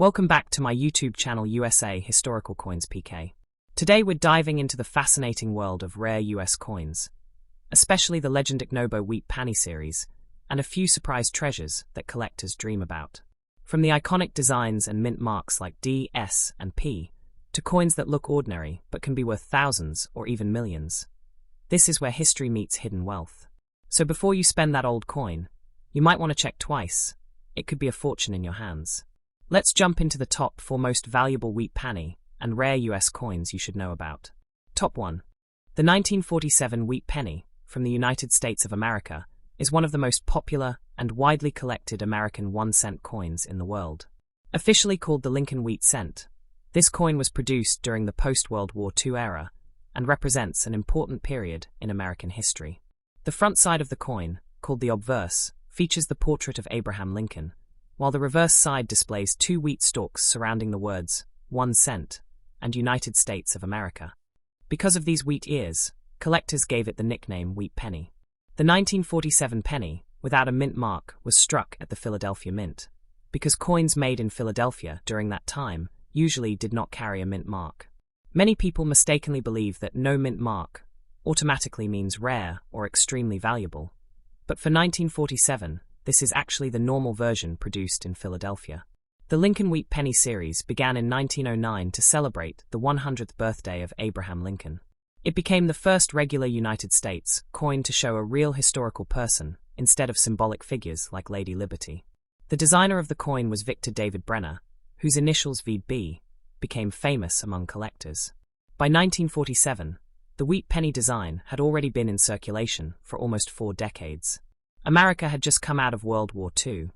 Welcome back to my YouTube channel USA Historical Coins PK. Today we're diving into the fascinating world of rare US coins, especially the legendary Nobo Wheat Penny series, and a few surprise treasures that collectors dream about. From the iconic designs and mint marks like D, S, and P, to coins that look ordinary but can be worth thousands or even millions. This is where history meets hidden wealth. So before you spend that old coin, you might want to check twice. It could be a fortune in your hands. Let's jump into the top 4 most valuable wheat penny and rare US coins you should know about. Top 1. The 1947 wheat penny from the United States of America is one of the most popular and widely collected American 1-cent coins in the world. Officially called the Lincoln Wheat Cent, this coin was produced during the post-World War II era and represents an important period in American history. The front side of the coin, called the obverse, features the portrait of Abraham Lincoln, while the reverse side displays 2 wheat stalks surrounding the words 1 cent and United States of America. Because of these wheat ears, collectors gave it the nickname Wheat Penny. The 1947 penny, without a mint mark, was struck at the Philadelphia Mint, because coins made in Philadelphia during that time usually did not carry a mint mark. Many people mistakenly believe that no mint mark automatically means rare or extremely valuable, but for 1947, this is actually the normal version produced in Philadelphia. The Lincoln Wheat Penny series began in 1909 to celebrate the 100th birthday of Abraham Lincoln. It became the first regular United States coin to show a real historical person instead of symbolic figures like Lady Liberty. The designer of the coin was Victor David Brenner, whose initials VB became famous among collectors. By 1947, the wheat penny design had already been in circulation for almost 4 decades. America had just come out of World War II,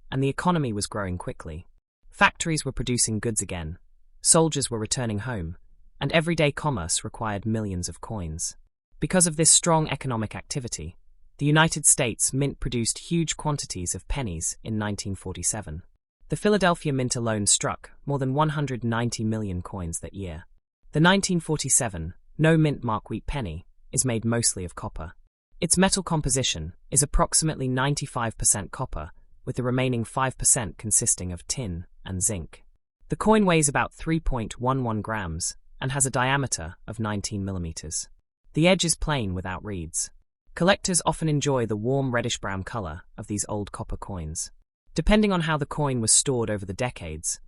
and the economy was growing quickly. Factories were producing goods again, soldiers were returning home, and everyday commerce required millions of coins. Because of this strong economic activity, the United States Mint produced huge quantities of pennies in 1947. The Philadelphia Mint alone struck more than 190 million coins that year. The 1947 no mint mark wheat penny is made mostly of copper. Its metal composition is approximately 95% copper, with the remaining 5% consisting of tin and zinc. The coin weighs about 3.11 grams and has a diameter of 19 millimeters. The edge is plain without reeds. Collectors often enjoy the warm reddish-brown color of these old copper coins. Depending on how the coin was stored over the decades,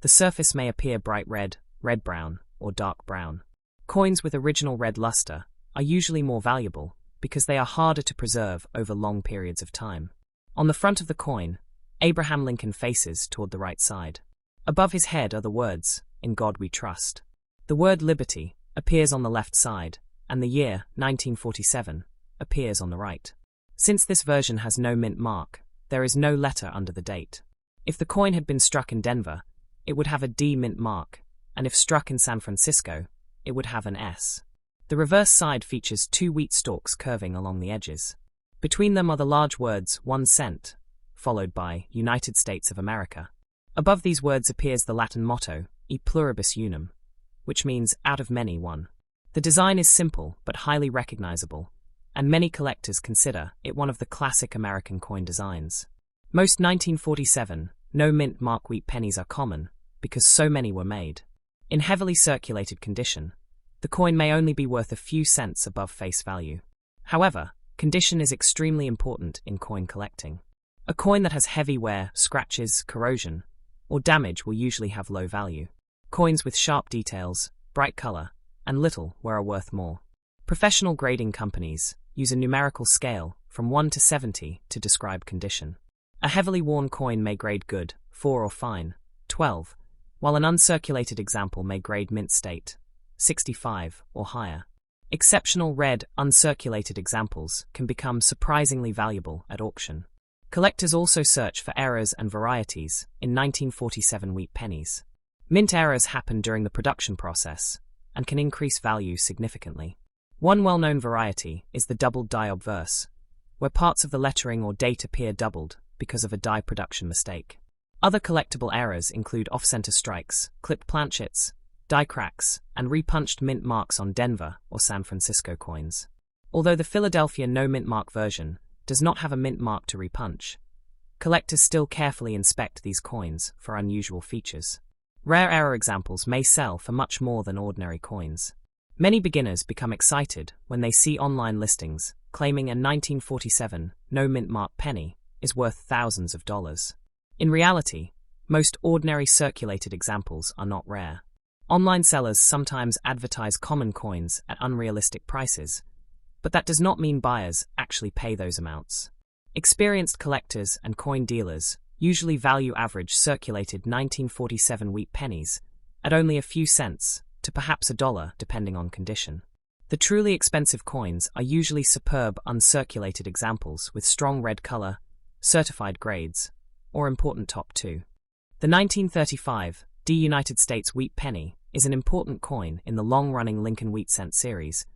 the surface may appear bright red, red-brown, or dark brown. Coins with original red luster are usually more valuable because they are harder to preserve over long periods of time. On the front of the coin, Abraham Lincoln faces toward the right side. Above his head are the words, "In God We Trust." The word liberty appears on the left side, and the year, 1947, appears on the right. Since this version has no mint mark, there is no letter under the date. If the coin had been struck in Denver, it would have a D mint mark, and if struck in San Francisco, it would have an S. The reverse side features 2 wheat stalks curving along the edges. Between them are the large words 1 cent, followed by United States of America. Above these words appears the Latin motto, E pluribus unum, which means out of many one. The design is simple but highly recognizable, and many collectors consider it one of the classic American coin designs. Most 1947 no mint mark wheat pennies are common because so many were made. In heavily circulated condition, the coin may only be worth a few cents above face value. However, condition is extremely important in coin collecting. A coin that has heavy wear, scratches, corrosion, or damage will usually have low value. Coins with sharp details, bright color, and little wear are worth more. Professional grading companies use a numerical scale from 1 to 70 to describe condition. A heavily worn coin may grade good, 4 or fine, 12, while an uncirculated example may grade mint state, 65 or higher. Exceptional red, uncirculated examples can become surprisingly valuable at auction. Collectors also search for errors and varieties in 1947 wheat pennies. Mint errors happen during the production process and can increase value significantly. One well-known variety is the doubled die obverse, where parts of the lettering or date appear doubled because of a die production mistake. Other collectible errors include off-center strikes, clipped planchets, die cracks, and repunched mint marks on Denver or San Francisco coins. Although the Philadelphia no mint mark version does not have a mint mark to repunch, collectors still carefully inspect these coins for unusual features. Rare error examples may sell for much more than ordinary coins. Many beginners become excited when they see online listings claiming a 1947 no-mint mark penny is worth thousands of dollars. In reality, most ordinary circulated examples are not rare. Online sellers sometimes advertise common coins at unrealistic prices, but that does not mean buyers actually pay those amounts. Experienced collectors and coin dealers usually value average circulated 1947 wheat pennies at only a few cents to perhaps $1 depending on condition. The truly expensive coins are usually superb uncirculated examples with strong red color, certified grades, or important top 2. The 1935 United States wheat penny is an important coin in the long-running Lincoln wheat cent series,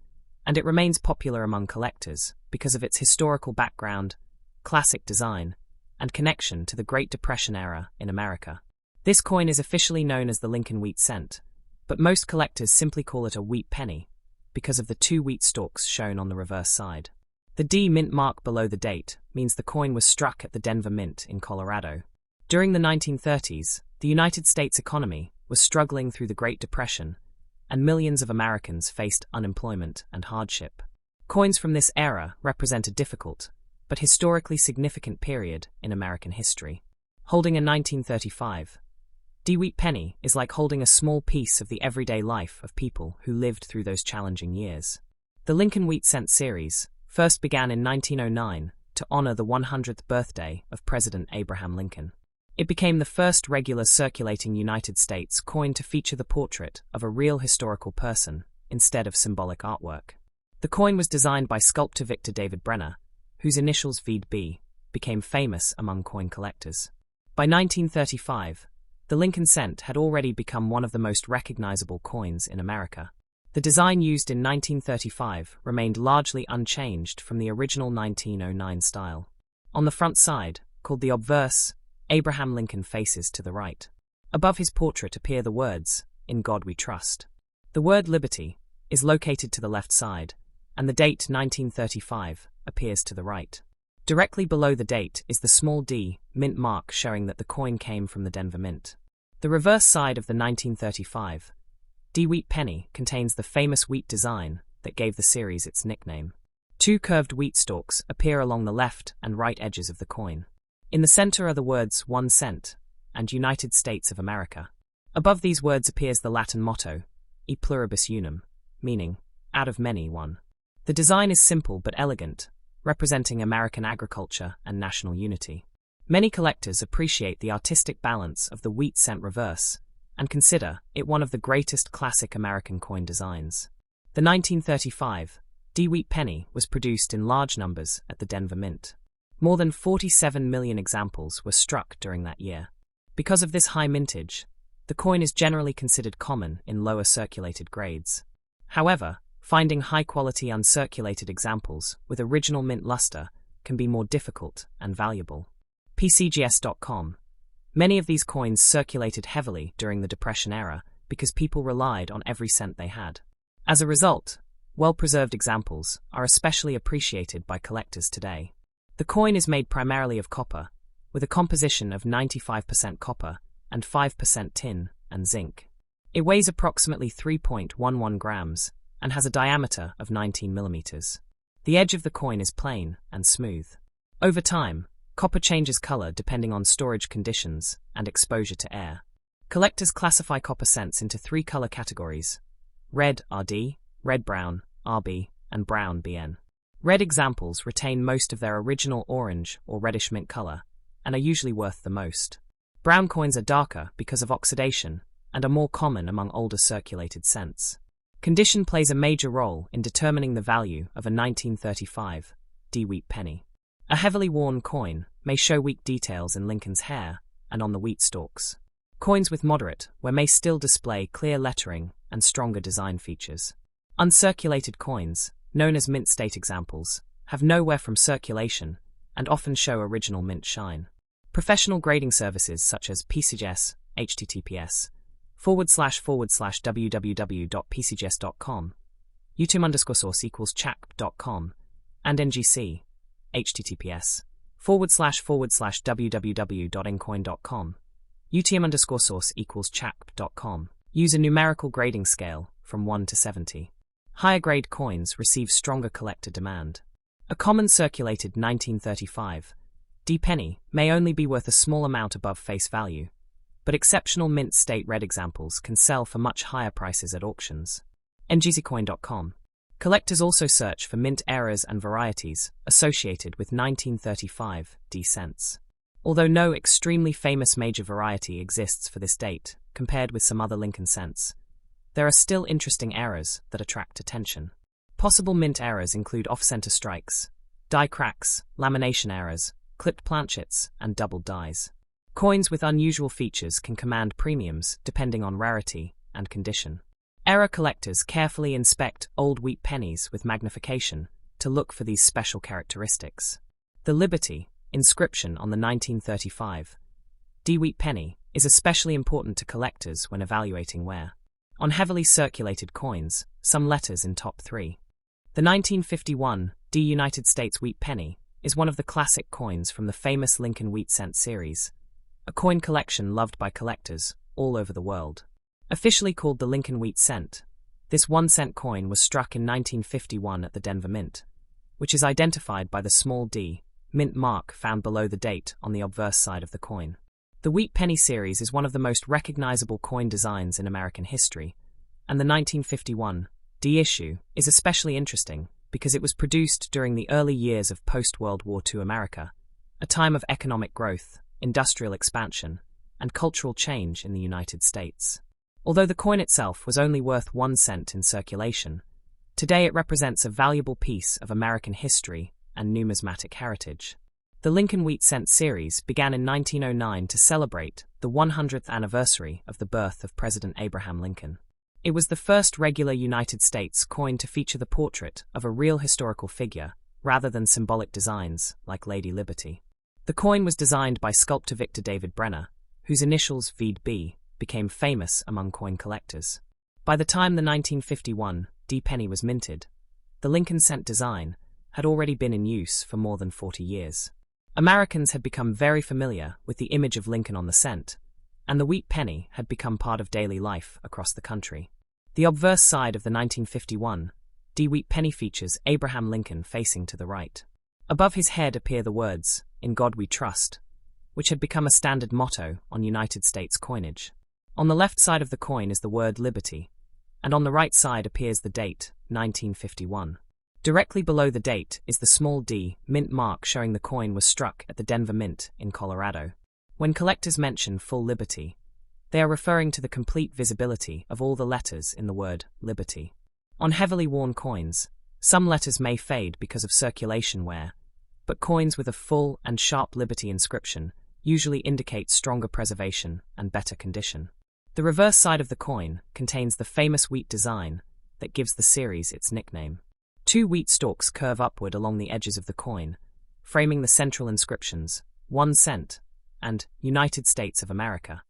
and it remains popular among collectors because of its historical background, classic design, and connection to the Great Depression era in America. This coin is officially known as the Lincoln wheat cent, but most collectors simply call it a wheat penny because of the 2 wheat stalks shown on the reverse side. The D mint mark below the date means the coin was struck at the Denver Mint in Colorado. During the 1930s, the United States economy was struggling through the Great Depression, and millions of Americans faced unemployment and hardship. Coins from this era represent a difficult, but historically significant period in American history. Holding a 1935 wheat penny is like holding a small piece of the everyday life of people who lived through those challenging years. The Lincoln wheat cent series first began in 1909 to honor the 100th birthday of President Abraham Lincoln. It became the first regular circulating United States coin to feature the portrait of a real historical person instead of symbolic artwork. The coin was designed by sculptor Victor David Brenner, whose initials VB became famous among coin collectors. By 1935, the Lincoln cent had already become one of the most recognizable coins in America. The design used in 1935 remained largely unchanged from the original 1909 style. On the front side, called the obverse, Abraham Lincoln faces to the right. Above his portrait appear the words, "In God We Trust." The word liberty is located to the left side, and the date 1935 appears to the right. Directly below the date is the small D mint mark showing that the coin came from the Denver Mint. The reverse side of the 1935 wheat penny contains the famous wheat design that gave the series its nickname. 2 curved wheat stalks appear along the left and right edges of the coin. In the center are the words 1 cent and United States of America. Above these words appears the Latin motto, E pluribus unum, meaning, out of many, one. The design is simple but elegant, representing American agriculture and national unity. Many collectors appreciate the artistic balance of the wheat cent reverse and consider it one of the greatest classic American coin designs. The 1935 wheat penny was produced in large numbers at the Denver Mint. More than 47 million examples were struck during that year. Because of this high mintage, the coin is generally considered common in lower circulated grades. However, finding high-quality uncirculated examples with original mint luster can be more difficult and valuable. PCGS.com. Many of these coins circulated heavily during the Depression era because people relied on every cent they had. As a result, well-preserved examples are especially appreciated by collectors today. The coin is made primarily of copper, with a composition of 95% copper and 5% tin and zinc. It weighs approximately 3.11 grams and has a diameter of 19 millimeters. The edge of the coin is plain and smooth. Over time, copper changes color depending on storage conditions and exposure to air. Collectors classify copper cents into 3 color categories: red RD, red-brown RB, and brown BN. Red examples retain most of their original orange or reddish mint color and are usually worth the most. Brown coins are darker because of oxidation and are more common among older circulated cents. Condition plays a major role in determining the value of a 1935 wheat penny. A heavily worn coin may show weak details in Lincoln's hair and on the wheat stalks. Coins with moderate wear may still display clear lettering and stronger design features. Uncirculated coins, known as mint state examples, have no wear from circulation and often show original mint shine. Professional grading services such as PCGS, https://www.pcgs.com, youtube_source equals chat.com, and NGC, https //www.incoin.com. UTM_source equals chap.com. Use a numerical grading scale from 1 to 70. Higher grade coins receive stronger collector demand. A common circulated 1935 D penny may only be worth a small amount above face value, but exceptional mint state red examples can sell for much higher prices at auctions. ngzcoin.com. Collectors also search for mint errors and varieties associated with 1935 D cents. Although no extremely famous major variety exists for this date, compared with some other Lincoln cents, there are still interesting errors that attract attention. Possible mint errors include off-center strikes, die cracks, lamination errors, clipped planchets, and doubled dies. Coins with unusual features can command premiums depending on rarity and condition. Error collectors carefully inspect old wheat pennies with magnification to look for these special characteristics. The Liberty inscription on the 1935 D wheat penny is especially important to collectors when evaluating wear. On heavily circulated coins, some letters in top 3. The 1951 D United States wheat penny is one of the classic coins from the famous Lincoln wheat cent series, a coin collection loved by collectors all over the world. Officially called the Lincoln wheat cent, this 1-cent coin was struck in 1951 at the Denver Mint, which is identified by the small d mint mark found below the date on the obverse side of the coin. The wheat penny series is one of the most recognizable coin designs in American history, and the 1951 D issue is especially interesting because it was produced during the early years of post-World War II America, a time of economic growth, industrial expansion, and cultural change in the United States. Although the coin itself was only worth 1 cent in circulation, today it represents a valuable piece of American history and numismatic heritage. The Lincoln wheat cent series began in 1909 to celebrate the 100th anniversary of the birth of President Abraham Lincoln. It was the first regular United States coin to feature the portrait of a real historical figure, rather than symbolic designs like Lady Liberty. The coin was designed by sculptor Victor David Brenner, whose initials VB became famous among coin collectors. By the time the 1951 D penny was minted, the Lincoln cent design had already been in use for more than 40 years. Americans had become very familiar with the image of Lincoln on the cent, and the wheat penny had become part of daily life across the country. The obverse side of the 1951 D wheat penny features Abraham Lincoln facing to the right. Above his head appear the words, "In God We Trust," which had become a standard motto on United States coinage. On the left side of the coin is the word Liberty, and on the right side appears the date, 1951. Directly below the date is the small d mint mark showing the coin was struck at the Denver Mint in Colorado. When collectors mention full liberty, they are referring to the complete visibility of all the letters in the word Liberty. On heavily worn coins, some letters may fade because of circulation wear, but coins with a full and sharp Liberty inscription usually indicate stronger preservation and better condition. The reverse side of the coin contains the famous wheat design that gives the series its nickname. 2 wheat stalks curve upward along the edges of the coin, framing the central inscriptions, 1 cent, and United States of America.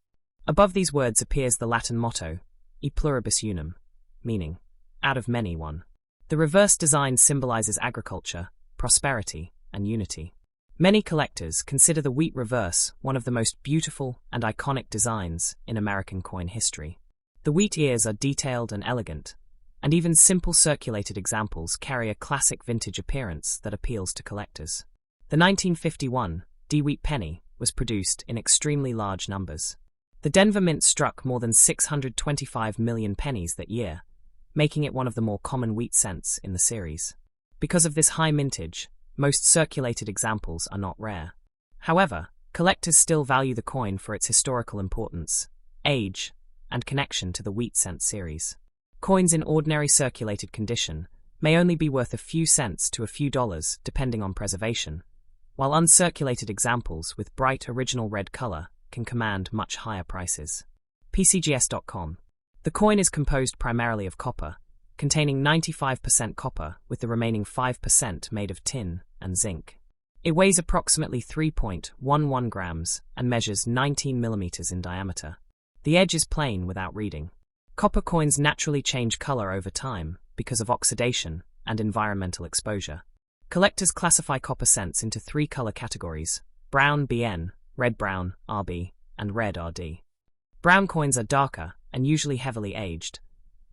Above these words appears the Latin motto, E pluribus unum, meaning, out of many one. The reverse design symbolizes agriculture, prosperity, and unity. Many collectors consider the wheat reverse one of the most beautiful and iconic designs in American coin history. The wheat ears are detailed and elegant, and even simple circulated examples carry a classic vintage appearance that appeals to collectors. The 1951 D wheat penny was produced in extremely large numbers. The Denver Mint struck more than 625 million pennies that year, making it one of the more common wheat cents in the series. Because of this high mintage, most circulated examples are not rare. However, collectors still value the coin for its historical importance, age, and connection to the wheat cent series. Coins in ordinary circulated condition may only be worth a few cents to a few dollars depending on preservation, while uncirculated examples with bright original red color can command much higher prices. PCGS.com. The coin is composed primarily of copper, containing 95% copper with the remaining 5% made of tin and zinc. It weighs approximately 3.11 grams and measures 19 millimeters in diameter. The edge is plain without reading. Copper coins naturally change color over time because of oxidation and environmental exposure. Collectors classify copper cents into three color categories: brown BN, red-brown RB, and red RD. Brown coins are darker and usually heavily aged,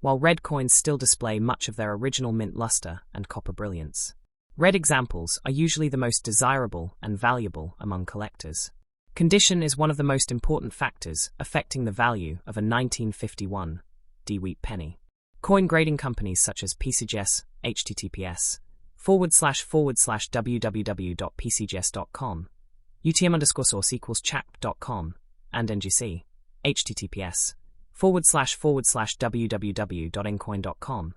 while red coins still display much of their original mint luster and copper brilliance. Red examples are usually the most desirable and valuable among collectors. Condition is one of the most important factors affecting the value of a 1951 D wheat penny. Coin grading companies such as PCGS, https://www.pcgs.com, UTM_source=chap.com, and NGC, https://www.ncoin.com,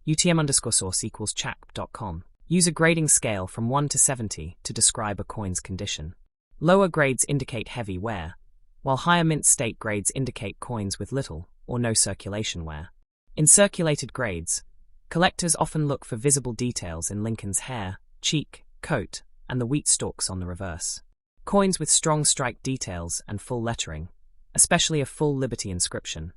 UTM_source=chap.com, use a grading scale from 1 to 70 to describe a coin's condition. Lower grades indicate heavy wear, while higher mint state grades indicate coins with little or no circulation wear. In circulated grades, collectors often look for visible details in Lincoln's hair, cheek, coat, and the wheat stalks on the reverse. Coins with strong strike details and full lettering, especially a full Liberty inscription,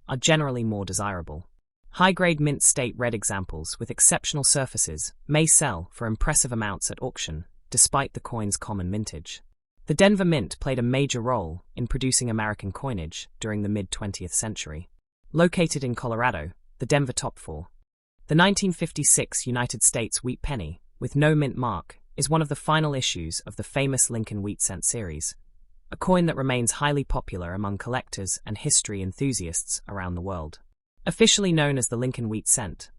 are generally more desirable. High-grade mint state red examples with exceptional surfaces may sell for impressive amounts at auction, despite the coin's common mintage. The Denver Mint played a major role in producing American coinage during the mid-20th century. Located in Colorado, the Denver Top 4. The 1956 United States wheat penny, with no mint mark, is one of the final issues of the famous Lincoln wheat cent series, a coin that remains highly popular among collectors and history enthusiasts around the world. Officially known as the Lincoln wheat cent,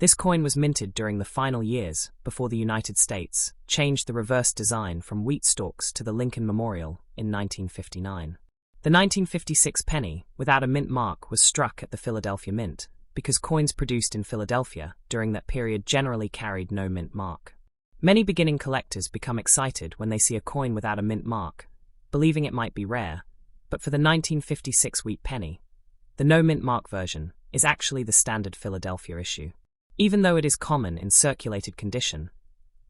this coin was minted during the final years before the United States changed the reverse design from wheat stalks to the Lincoln Memorial in 1959. The 1956 penny without a mint mark was struck at the Philadelphia Mint because coins produced in Philadelphia during that period generally carried no mint mark. Many beginning collectors become excited when they see a coin without a mint mark, believing it might be rare, but for the 1956 wheat penny, the no mint mark version is actually the standard Philadelphia issue. Even though it is common in circulated condition,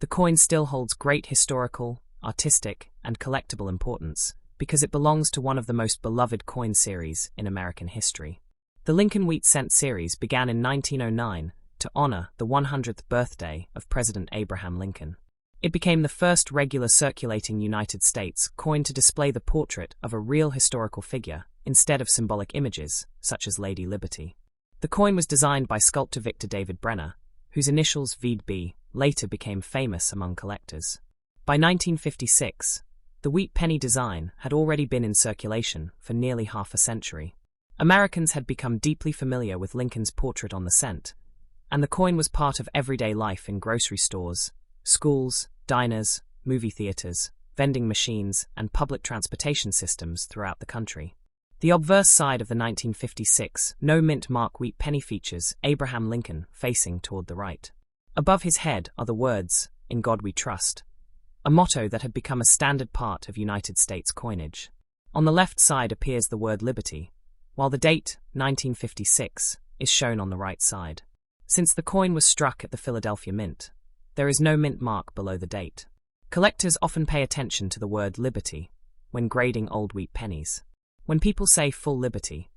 the coin still holds great historical, artistic, and collectible importance because it belongs to one of the most beloved coin series in American history. The Lincoln Wheat Cent series began in 1909 to honor the 100th birthday of President Abraham Lincoln. It became the first regular circulating United States coin to display the portrait of a real historical figure instead of symbolic images, such as Lady Liberty. The coin was designed by sculptor Victor David Brenner, whose initials VB later became famous among collectors. By 1956, the wheat penny design had already been in circulation for nearly half a century. Americans had become deeply familiar with Lincoln's portrait on the cent, and the coin was part of everyday life in grocery stores, schools, diners, movie theaters, vending machines, and public transportation systems throughout the country. The obverse side of the 1956 no mint mark wheat penny features Abraham Lincoln facing toward the right. Above his head are the words, "In God We Trust," a motto that had become a standard part of United States coinage. On the left side appears the word Liberty, while the date, 1956, is shown on the right side. Since the coin was struck at the Philadelphia Mint, there is no mint mark below the date. Collectors often pay attention to the word Liberty when grading old wheat pennies. When people say full Liberty,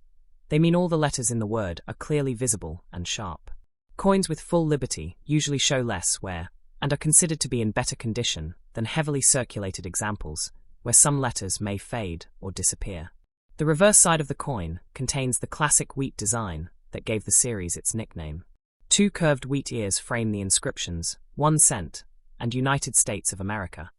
they mean all the letters in the word are clearly visible and sharp. Coins with full Liberty usually show less wear and are considered to be in better condition than heavily circulated examples, where some letters may fade or disappear. The reverse side of the coin contains the classic wheat design that gave the series its nickname. Two curved wheat ears frame the inscriptions, 1 cent, and United States of America.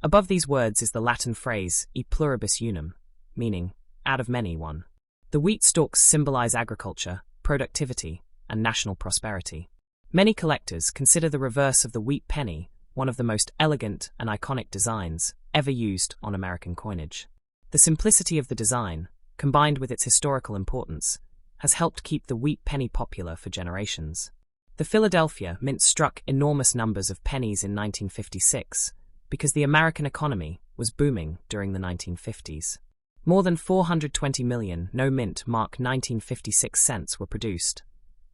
Above these words is the Latin phrase e pluribus unum, meaning out of many one. The wheat stalks symbolize agriculture, productivity, and national prosperity. Many collectors consider the reverse of the wheat penny one of the most elegant and iconic designs ever used on American coinage. The simplicity of the design, combined with its historical importance, has helped keep the wheat penny popular for generations. The Philadelphia Mint struck enormous numbers of pennies in 1956 because the American economy was booming during the 1950s. More than 420 million no-mint mark 1956 cents were produced,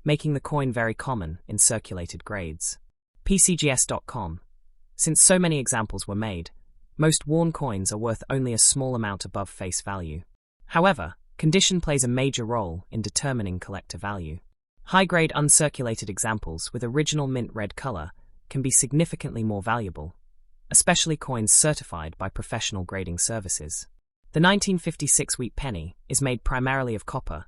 making the coin very common in circulated grades. PCGS.com. Since so many examples were made, most worn coins are worth only a small amount above face value. However, condition plays a major role in determining collector value. High-grade uncirculated examples with original mint red color can be significantly more valuable, especially coins certified by professional grading services. The 1956 wheat penny is made primarily of copper,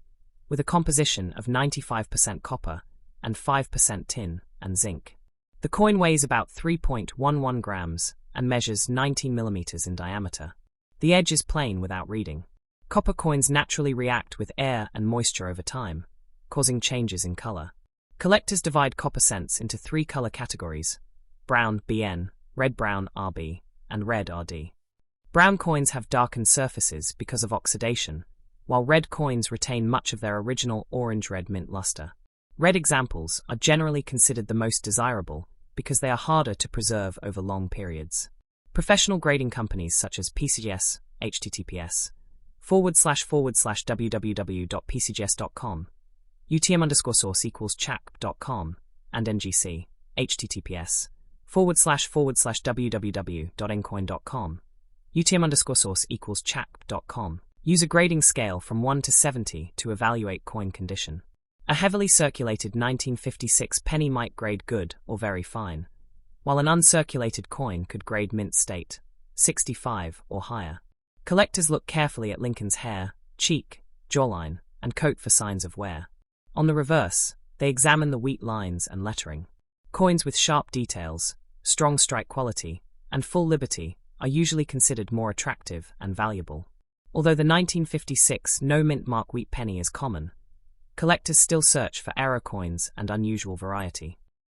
with a composition of 95% copper and 5% tin and zinc. The coin weighs about 3.11 grams and measures 19 millimeters in diameter. The edge is plain without reading. Copper coins naturally react with air and moisture over time, causing changes in color. Collectors divide copper cents into 3 color categories: brown (BN), red-brown (RB), and red (RD). Brown coins have darkened surfaces because of oxidation, while red coins retain much of their original orange-red mint luster. Red examples are generally considered the most desirable because they are harder to preserve over long periods. Professional grading companies such as PCGS, https://www.pcgs.com, UTM_source equals chak.com, and NGC, https://www.ncoin.com, UTM_source equals chak.com, use a grading scale from 1 to 70 to evaluate coin condition. A heavily circulated 1956 penny might grade good or very fine, while an uncirculated coin could grade mint state, 65 or higher. Collectors look carefully at Lincoln's hair, cheek, jawline, and coat for signs of wear. On the reverse, they examine the wheat lines and lettering. Coins with sharp details, strong strike quality, and full liberty are usually considered more attractive and valuable. Although the 1956 no-mint mark wheat penny is common, collectors still search for error coins and unusual variety.